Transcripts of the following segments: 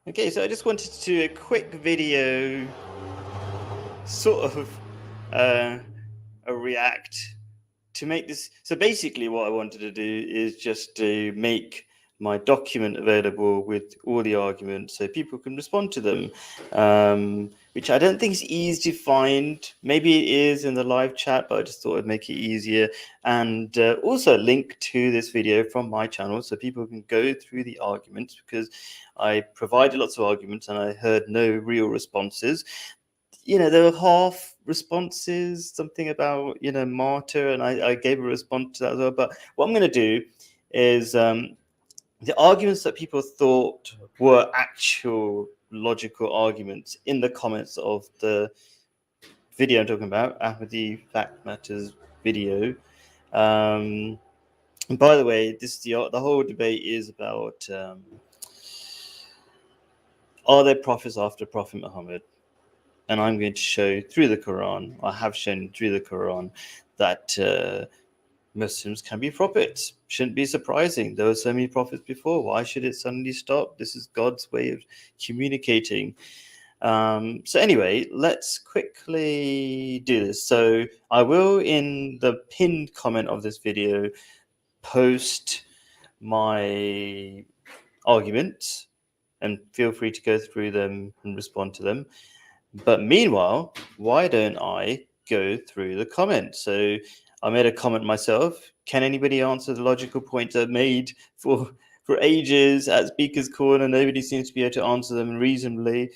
Okay, so I just wanted to do a quick video, sort of a react to make this. So basically, what I wanted to do is just to make my document available with all the arguments so people can respond to them, which I don't think is easy to find. Maybe it is in the live chat, but I just thought I'd make it easier. And also link to this video from my channel so people can go through the arguments, because I provided lots of arguments and I heard no real responses. There were half responses, something about, martyr, and I gave a response to that as well. But what I'm going to do is the arguments that people thought were actual logical arguments in the comments of the video I'm talking about, Ahmadiyya Fact Matters video. And by the way, the whole debate is about are there prophets after Prophet Muhammad? And I'm going to show through the Quran, I have shown through the Quran, that Muslims can be prophets. Shouldn't be surprising. There were so many prophets before. Why should it suddenly stop? This is God's way of communicating. So anyway, let's quickly do this. So I will, in the pinned comment of this video, post my arguments, and feel free to go through them and respond to them. But meanwhile, why don't I go through the comments? So I made a comment myself. Can anybody answer the logical points I've made for ages at Speaker's Corner? Nobody seems to be able to answer them reasonably.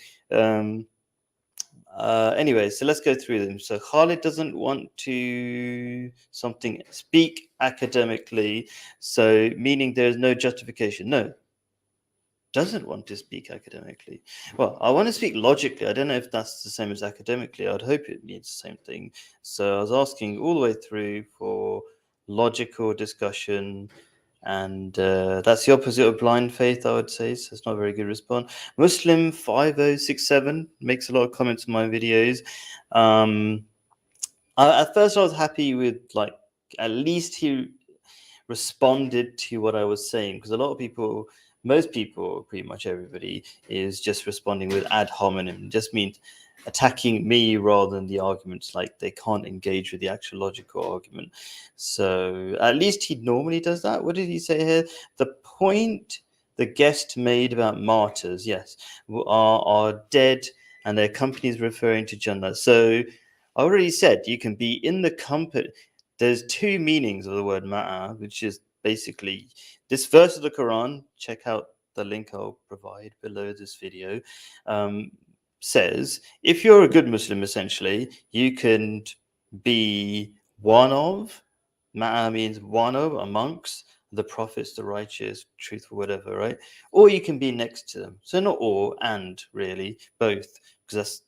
Anyway, so let's go through them. So Khalid doesn't want to speak academically, so meaning there's no justification. No, doesn't want to speak academically. Well, I want to speak logically. I don't know if that's the same as academically. I'd hope it means the same thing. So I was asking all the way through for logical discussion, and that's the opposite of blind faith, I would say. So it's not a very good response. Muslim 5067 makes a lot of comments on my videos. At first I was happy with, like, at least he responded to what I was saying, because a lot of people, most people, pretty much everybody, is just responding with ad hominem. It just means attacking me rather than the arguments. Like, they can't engage with the actual logical argument. So at least he normally does that. What did he say here? The point the guest made about martyrs, yes, are dead, and their company is referring to Jannah. So I already said you can be in the company. There's two meanings of the word ma'a, which is basically this verse of the Quran. Check out the link I'll provide below this video. Says if you're a good Muslim, essentially, you can be one of. Ma'a means one of, amongst the prophets, the righteous, truthful, whatever, right? Or you can be next to them. So not or, and really both, because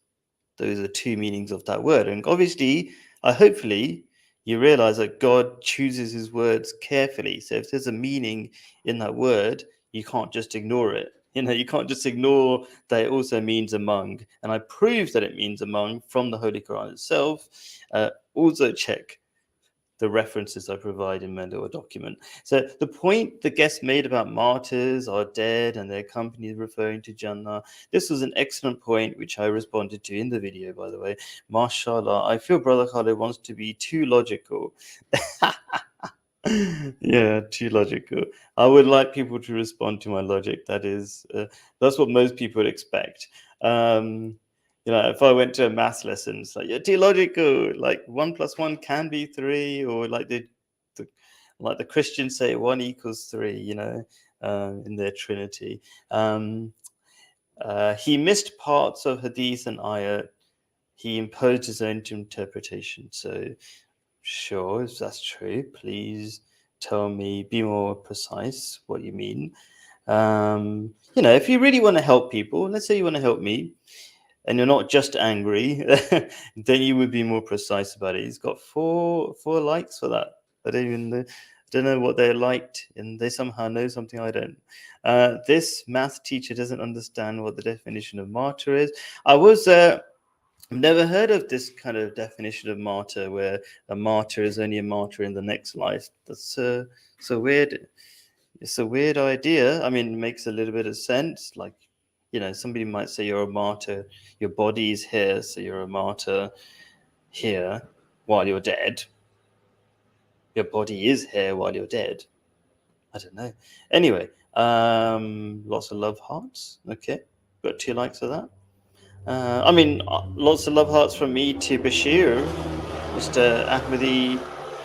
those are two meanings of that word. And obviously, hopefully, you realize that God chooses his words carefully. So if there's a meaning in that word, you can't just ignore it. You can't just ignore that it also means among. And I proved that it means among from the Holy Quran itself. Also check the references I provide in my little document. So the point the guest made about martyrs are dead and their company is referring to Jannah, this was an excellent point, which I responded to in the video, by the way. MashaAllah, I feel Brother Khalid wants to be too logical. Yeah, too logical. I would like people to respond to my logic. That's what most people expect. If I went to a math lesson, it's like, you're too logical. Like 1 + 1 can be 3, or like the Christians say 1 = 3. In their Trinity. He missed parts of Hadith and Ayat. He imposed his own interpretation. So, sure, if that's true, please tell me, be more precise what you mean. If you really want to help people, let's say you want to help me, and you're not just angry, then you would be more precise about it. He's got four likes for that. I don't know what they liked, and they somehow know something I don't. This math teacher doesn't understand what the definition of martyr is. I've never heard of this kind of definition of martyr, where a martyr is only a martyr in the next life. That's so weird. It's a weird idea. I mean, it makes a little bit of sense. Like, somebody might say you're a martyr, your body is here, so you're a martyr here while you're dead. Your body is here while you're dead. I don't know. Anyway, lots of love hearts. Okay, got 2 likes of that. Lots of love hearts from me to Bashir, Mr. Ahmadi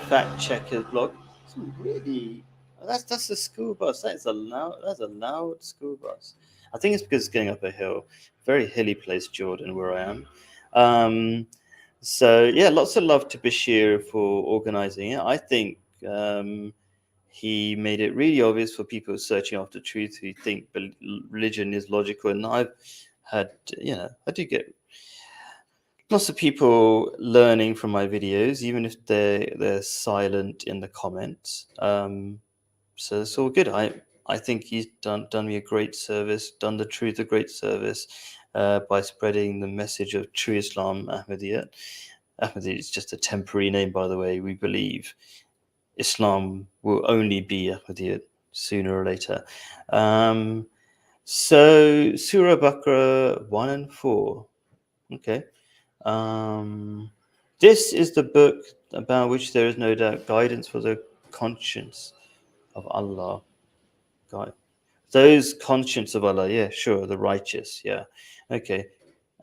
Fact Checker Blog. Some really, that's a school bus. That's a loud school bus. I think it's because it's going up a hill. Very hilly place, Jordan, where I am. So yeah, lots of love to Bashir for organizing it. I think he made it really obvious for people searching after truth who think religion is logical. And I've had, I do get lots of people learning from my videos, even if they're silent in the comments. So it's all good. I think he's done me a great service, done the truth a great service by spreading the message of true Islam, Ahmadiyya. Ahmadiyya is just a temporary name, by the way. We believe Islam will only be Ahmadiyya sooner or later. So Surah Baqarah 1 and 4. Okay. This is the book about which there is no doubt guidance for the conscience of Allah. God. Those conscience of Allah, yeah, sure, the righteous, yeah. Okay.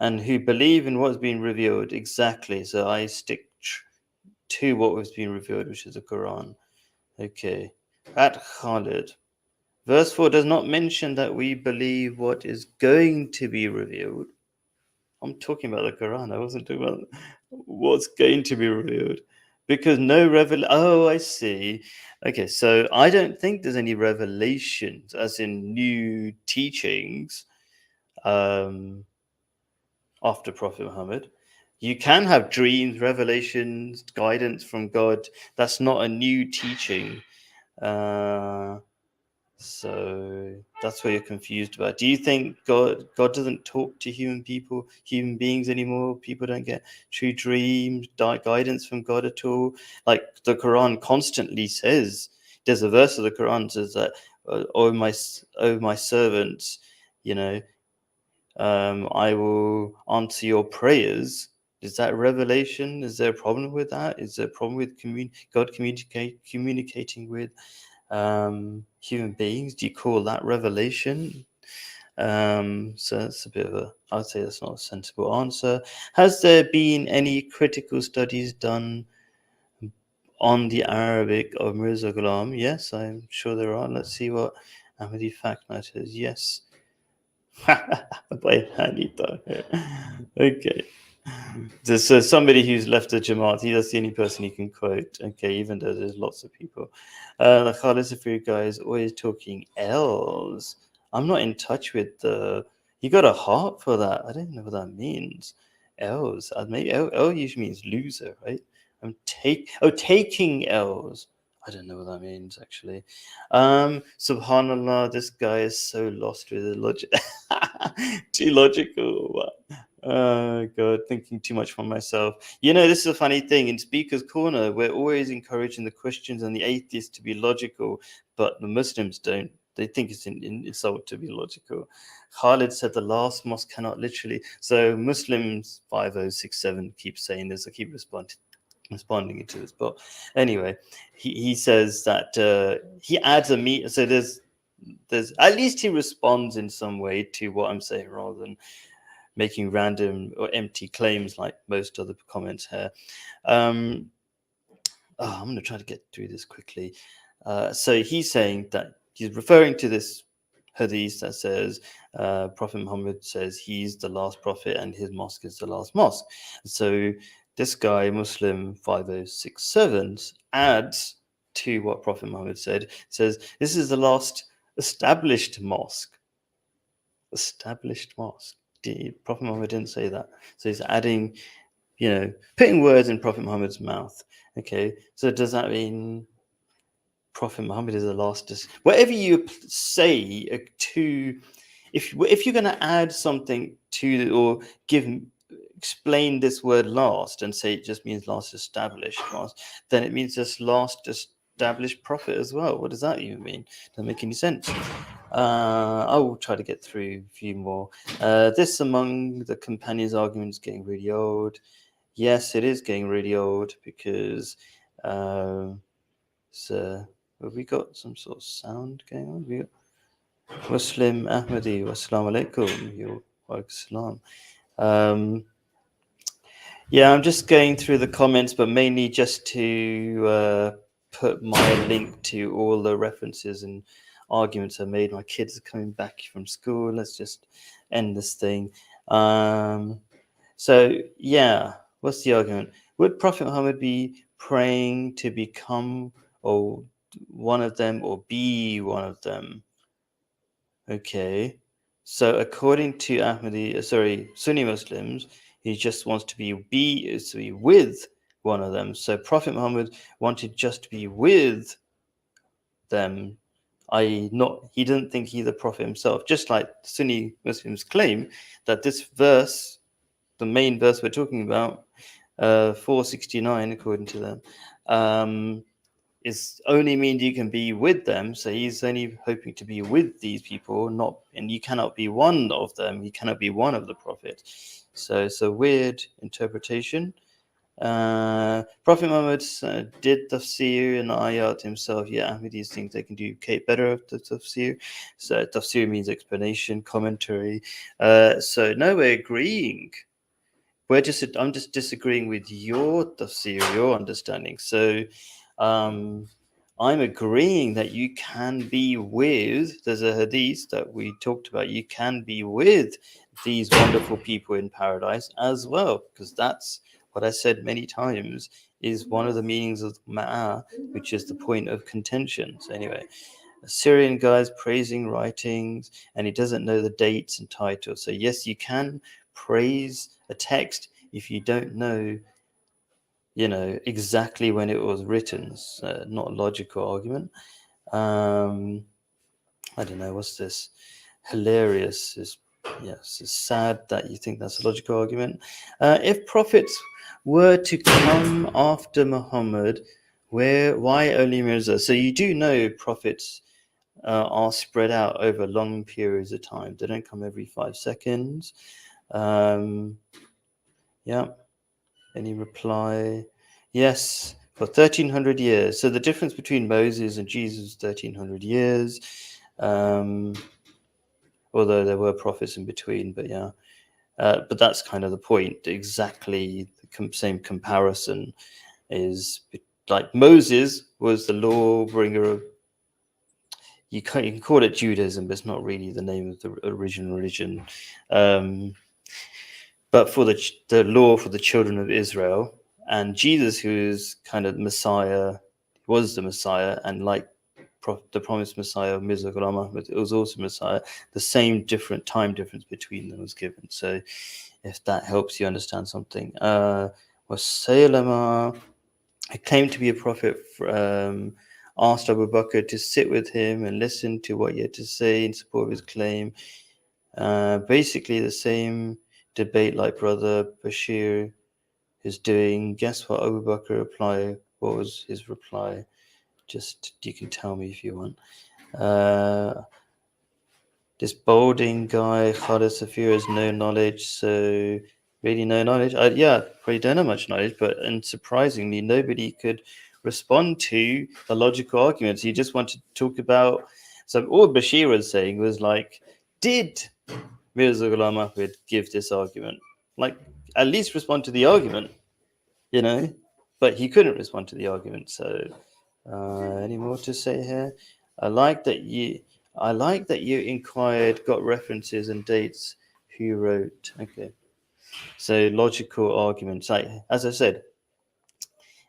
And who believe in what has been revealed. Exactly. So I stick to what was being revealed, which is the Quran. Okay. At Khalid. Verse 4 does not mention that we believe what is going to be revealed. I'm talking about the Quran. I wasn't talking about what's going to be revealed. Because no revelation. Oh, I see. Okay, so I don't think there's any revelations, as in new teachings, after Prophet Muhammad. You can have dreams, revelations, guidance from God. That's not a new teaching. So that's what you're confused about. Do you think God doesn't talk to human beings anymore? People don't get true dreams, guidance from God at all. Like the Quran constantly says, there's a verse of the Quran says that, "Oh my servants, I will answer your prayers." Is that revelation? Is there a problem with that? Is there a problem with God communicating with human beings? Do you call that revelation? So that's a bit of I would say that's not a sensible answer. Has there been any critical studies done on the Arabic of Mirza Ghulam? Yes, I'm sure there are. Let's see what Ahmadi Fact says. Yes. By Hanita. Okay. So somebody who's left the Jamaat, that's the only person he can quote. Okay, even though there's lots of people. The Khalid Safir guy is always talking L's. I'm not in touch with you got a heart for that. I don't know what that means. L's. Maybe L usually means loser, right? Taking L's. I don't know what that means actually. Subhanallah, this guy is so lost with the logic. Too logical. God, thinking too much for myself. This is a funny thing. In Speaker's Corner, we're always encouraging the Christians and the atheists to be logical, but the Muslims don't. They think it's an insult to be logical. Khalid said the last mosque cannot literally. So Muslims 5067 keep saying this. I keep responding to this. But anyway, he says that he adds a meat. So there's at least he responds in some way to what I'm saying rather than making random or empty claims like most other comments here. I'm going to try to get through this quickly. So he's saying that he's referring to this hadith that says Prophet Muhammad says he's the last prophet and his mosque is the last mosque. So this guy, Muslim 5067, adds to what Prophet Muhammad says this is the last established mosque. Established mosque. Prophet Muhammad didn't say that. So he's adding, putting words in Prophet Muhammad's mouth. Okay, so does that mean Prophet Muhammad is the last? Whatever you say to, if you're going to add something to or explain this word last and say it just means last established mosque, then it means just last established prophet as well. What does that even mean? Doesn't make any sense. I will try to get through a few more. This among the companions' arguments getting really old. Yes, it is getting really old because so have we got some sort of sound going on? We got Muslim Ahmadi, wassalamu alaikum, wa alaikum salam. Yeah, I'm just going through the comments, but mainly just to put my link to all the references and arguments I made. My kids are coming back from school. Let's just end this thing. So, yeah, what's the argument? Would Prophet Muhammad be praying to become or one of them or be one of them? Okay. So according to Sunni Muslims, he just wants to be with one of them. So Prophet Muhammad wanted just to be with them, i.e., not he didn't think he the Prophet himself. Just like Sunni Muslims claim that this verse, the main verse we're talking about, 469, according to them, is only means you can be with them. So he's only hoping to be with these people, not, and you cannot be one of them. You cannot be one of the Prophet. So it's a weird interpretation. Prophet Muhammad did tafsir and ayat himself. Yeah, Ahmadis think they can do better of the tafsir. So tafsir means explanation, commentary. So no, we're agreeing. I'm just disagreeing with your tafsir, your understanding. So I'm agreeing that you can be with, there's a hadith that we talked about, you can be with these wonderful people in paradise as well, because that's what I said many times is one of the meanings of ma'a, which is the point of contention. So anyway, a Syrian guy's praising writings and he doesn't know the dates and titles. So yes, you can praise a text if you don't know exactly when it was written. It's not a logical argument. I don't know, what's this? Hilarious is, yes, it's sad that you think that's a logical argument. If prophets were to come after Muhammad, why only Mirza? So you do know prophets are spread out over long periods of time. They don't come every 5 seconds. Yeah. Any reply? Yes, for 1300 years. So the difference between Moses and Jesus is 1300 years. Although there were prophets in between, but yeah. But that's kind of the point. Exactly the same comparison is like Moses was the law bringer of, you can call it Judaism, but it's not really the name of the original religion. But for the law for the children of Israel, and Jesus, who is kind of Messiah, was the Messiah, and like the promised Messiah of Mirza Ghulam Ahmad, it was also Messiah. The same different time difference between them was given. So, if that helps you understand something, Wasaylama, he claimed to be a prophet. Asked Abu Bakr to sit with him and listen to what he had to say in support of his claim. Basically, the same debate like Brother Bashir is doing. Guess what Abu Bakr replied? What was his reply? Just, you can tell me if you want. This balding guy, Khalid Safir, has no knowledge, so really no knowledge. Yeah, probably don't have much knowledge, but surprisingly, nobody could respond to the logical arguments. He just wanted to talk about. So all Bashir was saying was like, did Mirza Ghulam Ahmad give this argument? Like, at least respond to the argument, But he couldn't respond to the argument. So, any more to say here? I like that you inquired, got references and dates. Who wrote? Okay. So logical arguments. Like, as I said,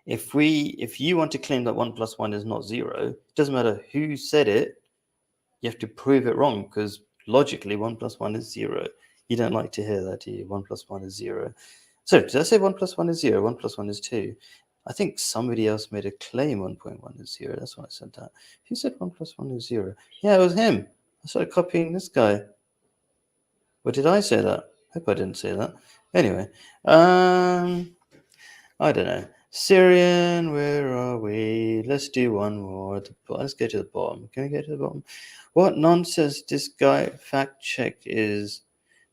if you want to claim that 1 + 1 is not 0, it doesn't matter who said it. You have to prove it wrong because logically 1 + 1 is 0. You don't like to hear that, do you? 1 + 1 is 0. So did I say 1 + 1 is 0? 1 + 1 is 2. I think somebody else made a claim 1.1 is 0. That's why I said that. Who said 1 + 1 is 0? Yeah, it was him. I started copying this guy. Or did I say that? Hope I didn't say that. Anyway, I don't know. Syrian, where are we? Let's do one more. Let's go to the bottom. Can we go to the bottom? What nonsense this guy fact check is.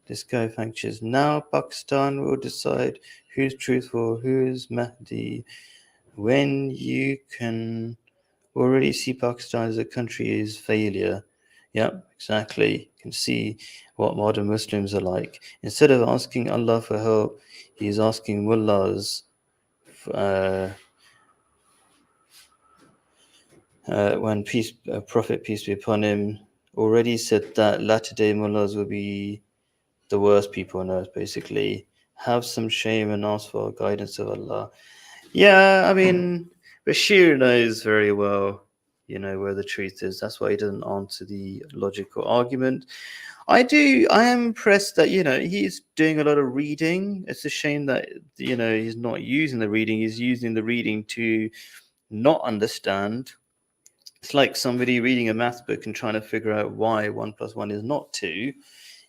This guy fact checks. Now Pakistan will decide who's truthful, who is Mahdi. When you can already see Pakistan as a country is failure. Yep, exactly. You can see what modern Muslims are like. Instead of asking Allah for help, he's asking mullahs. When Prophet peace be upon him already said that latter day mullahs will be the worst people on earth. Basically, have some shame and ask for guidance of Allah. Yeah, I mean, Bashir knows very well, where the truth is. That's why he doesn't answer the logical argument. I am impressed that, he's doing a lot of reading. It's a shame that, he's not using the reading. He's using the reading to not understand. It's like somebody reading a math book and trying to figure out why 1+1 is not 2,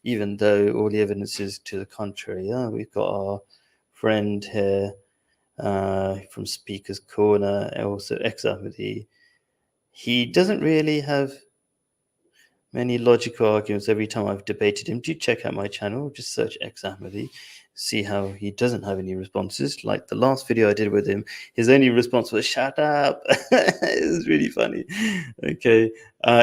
even though all the evidence is to the contrary. Yeah, we've got our friend here from Speaker's Corner, also ex-Ahmadi. He doesn't really have many logical arguments every time I've debated him. Do check out my channel, just search ex-Ahmadi, see how he doesn't have any responses. Like the last video I did with him, his only response was, shut up. It was really funny. Okay.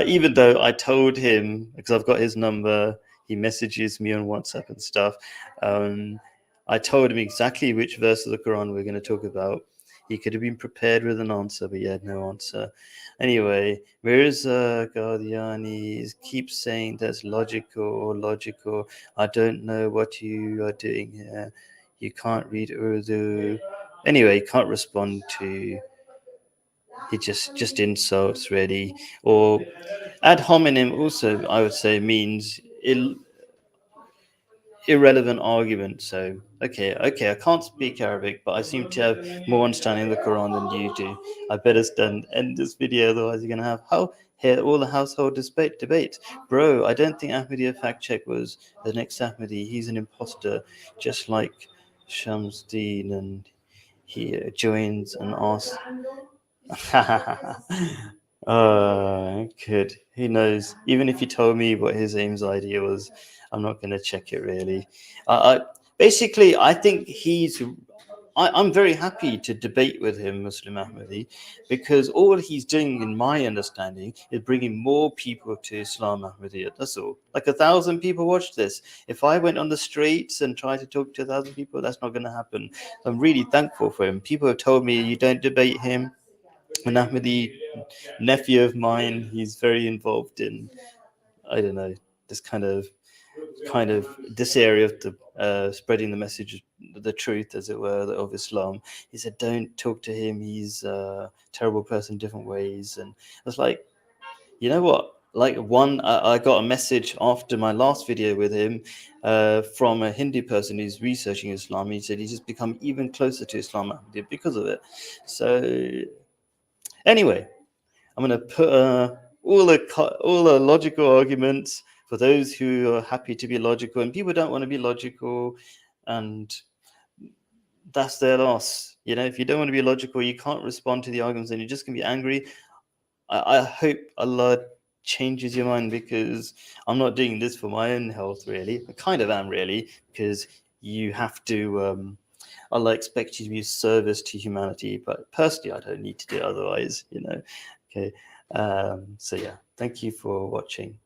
Even though I told him, because I've got his number, he messages me on WhatsApp and stuff. I told him exactly which verse of the Quran we're going to talk about. He could have been prepared with an answer, but he had no answer. Anyway, Mirza Ghardiani keeps saying that's logical. I don't know what you are doing here. You can't read Urdu. Anyway, he can't respond to. He just insults really. Or ad hominem also, I would say, means irrelevant argument. So okay, I can't speak Arabic, but I seem to have more understanding of the Quran than you do. I better end this video, otherwise you're gonna have all the household debate. Bro, I don't think Ahmadiyya Fact Check was the next Ahmadi. He's an imposter, just like Shamsdeen, and he joins and asks. Good. Who knows? Even if he told me what his Ames idea was, I'm not going to check it really. Basically, I think I'm very happy to debate with him, Muslim Ahmadi, because all he's doing, in my understanding, is bringing more people to Islam Ahmadiyya. That's all. Like 1,000 people watched this. If I went on the streets and tried to talk to 1,000 people, that's not going to happen. I'm really thankful for him. People have told me, you don't debate him. An Ahmadi nephew of mine, he's very involved in, I don't know, this kind of this area of the spreading the message, the truth, as it were, of Islam. He said, don't talk to him. He's a terrible person in different ways. And I was like, you know what? Like I got a message after my last video with him from a Hindu person who's researching Islam. He said he's just become even closer to Islam because of it. So anyway, I'm going to put all the logical arguments for those who are happy to be logical, and people don't want to be logical, and that's their loss. If you don't want to be logical, you can't respond to the arguments, and you're just going to be angry. I hope Allah changes your mind, because I'm not doing this for my own health, really. I kind of am, really, because you have to. Allah expects you to be of service to humanity, but personally, I don't need to do it otherwise. Okay. So yeah, thank you for watching.